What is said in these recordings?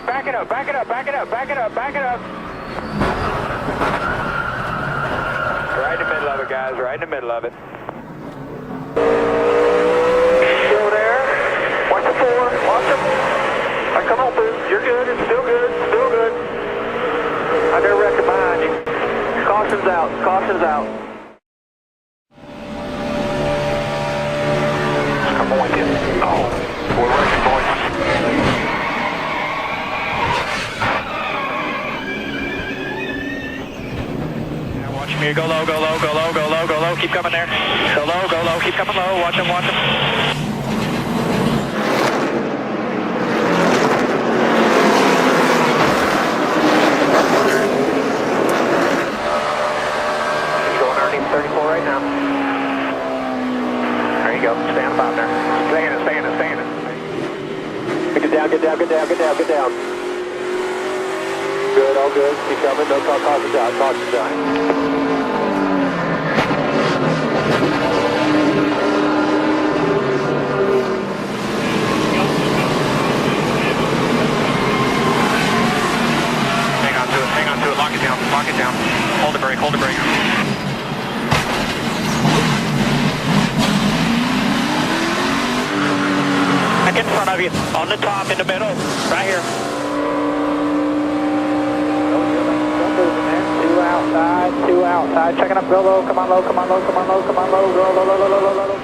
back it up, back it up, back it up, back it up, back it up. Right in the middle of it, guys, right in the middle of it. Still there. Watch the floor, watch them. All right, come on, Boo. You're good, it's still good, still good. I got a wreck behind you. Caution's out, caution's out. I'm with you. Oh, we're wrecking, boys. Watch me, go low, go low, go low, go low, go low, keep coming there. Go low, keep coming low, watch them, watch them. He's going underneath 34 right now. There you go, stand about there. Stay in it, stay in it, stay in it. Get down, get down, get down, get down, get down. Good, all good, keep coming, no caution's out, caution's out. Hang on to it, lock it down, hold the brake, hold the brake. Back in front of you, on the top, in the middle, right here. Two outside, checking up, go low, come on low, come on low, come on low, come on low, go low, low, low, low, low, low.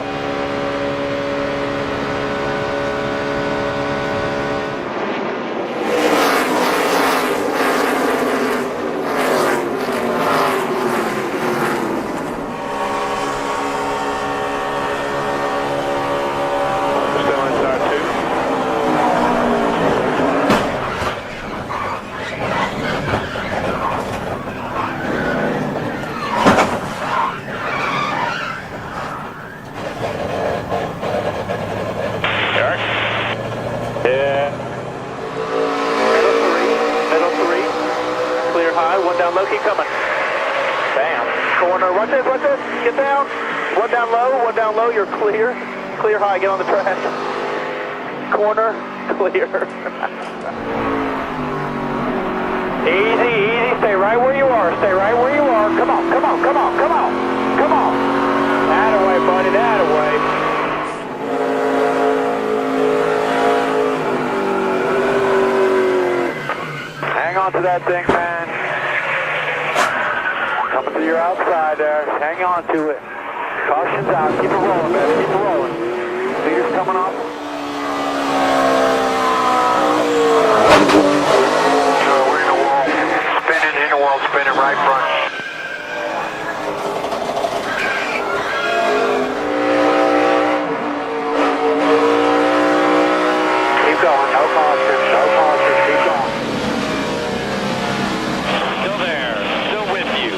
One down low, keep coming. Bam. Corner, watch this, get down. One down low, you're clear. Clear high, get on the track. Corner, clear. Easy, stay right where you are, Come on. That-a-way, buddy, that-a-way. Hang on to that thing, man. Coming to your outside there. Hang on to it. Caution's out. Keep it rolling, man. Keep it rolling. Leader's coming off. We're in the wall. Spinning, in the wall, spinning right front. Keep going. No caution. No caution. Keep going. Still there. Still with you.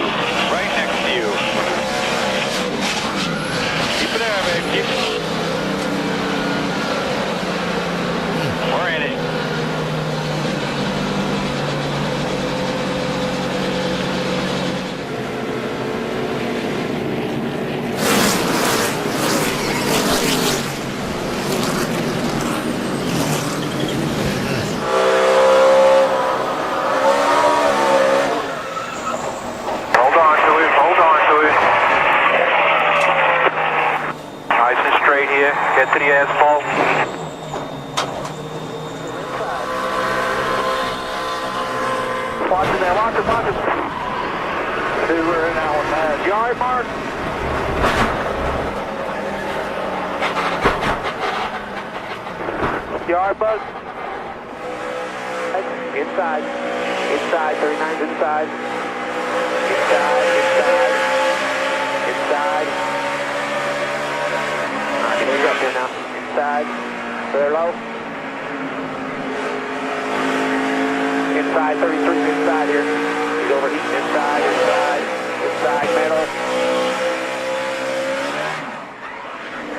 Right next to you. Keep it there, babe. Keep it. We're in it. Hold on to it. Nice and straight here. Get to the asphalt. Watch it there, watch it. Dude, we're in that one, man. You alright, Mark? You alright, Buzz? Inside, 39's inside. Inside. Alright, he's up here now. Inside. Very low. Inside, 33's inside here. He's overheating inside, middle.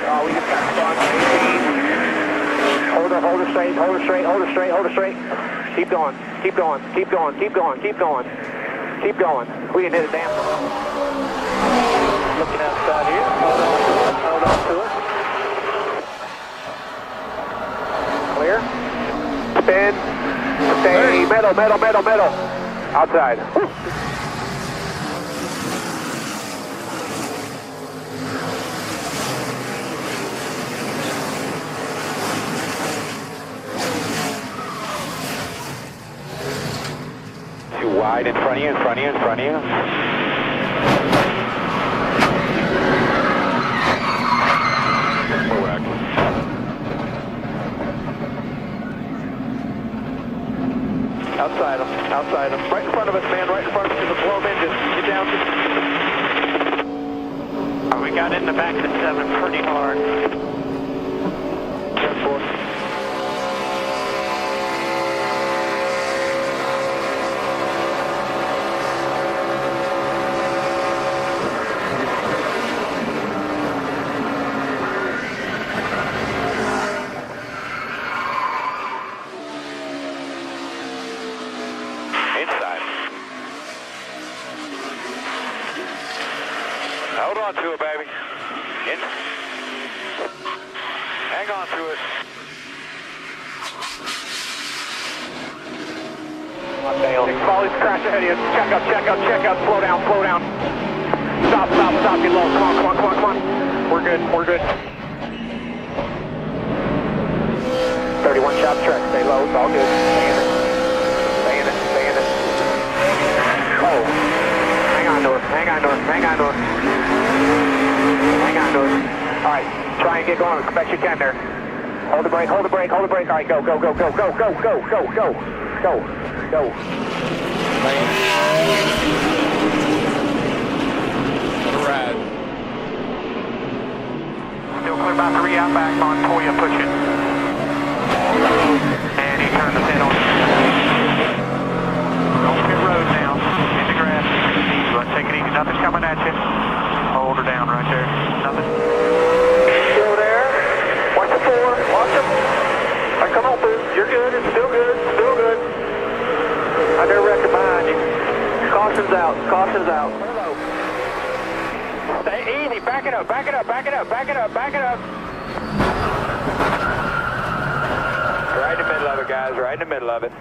Oh, we just got spun. 18. Hold her straight. Keep going. We didn't hit a damn. Looking outside here. Hold on to it. Clear. Spin. Stay middle. Outside. Woo. Too wide in front of you. Correct. Outside him. Right in front of us, man. Right in front of us is a blown engine. Get down. We got in the back of the 7 pretty hard. 10-4. Inside. Hold on to it, baby. In. Hang on to it. Follow this crash ahead of you. Check out. Slow down. Stop. Get low. Come on. We're good. 31 shop track. Stay low. It's all good. Stay in it. Oh. Hang on to it. All right. Try and get going as best you can there. Hold the brake. All right, go. Rad. Still clear about 3 out back on Toya pushing. And he turned the pin on. On pit road now. In the grass. Take it easy. Nothing's coming at you. Hold her down right there. Nothing. Still there. Watch the 4. Watch him. All right, come on, Boo. You're good. It's still good. I got a record behind you. Caution's out. Stay easy. Back it up. Right in the middle of it, guys. Right in the middle of it. 38.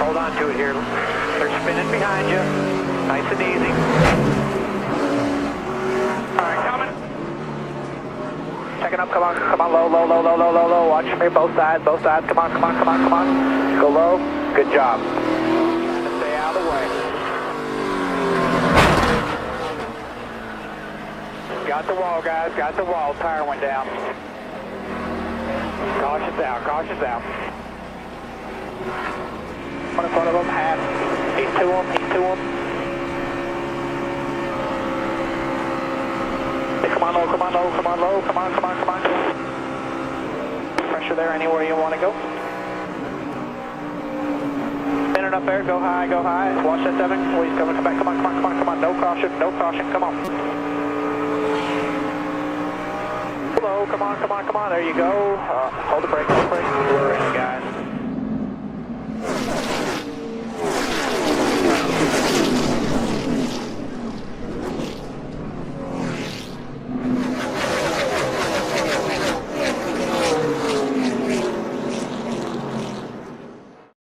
Hold on to it here. They're spinning behind you. Nice and easy. All right, coming. Checking up. Come on. Low. Watch me. Both sides. Come on. Go low. Good job. Stay out of the way. Got the wall, guys. Tire went down. Caution's out. One in front of him, half. He's to him. Hey, come on low. Pressure there anywhere you want to go. Spinning up there, go high. Watch that 7. Please come back. Come on. No caution. Come on. Low, come on. There you go. Hold the brake. We're in, guys.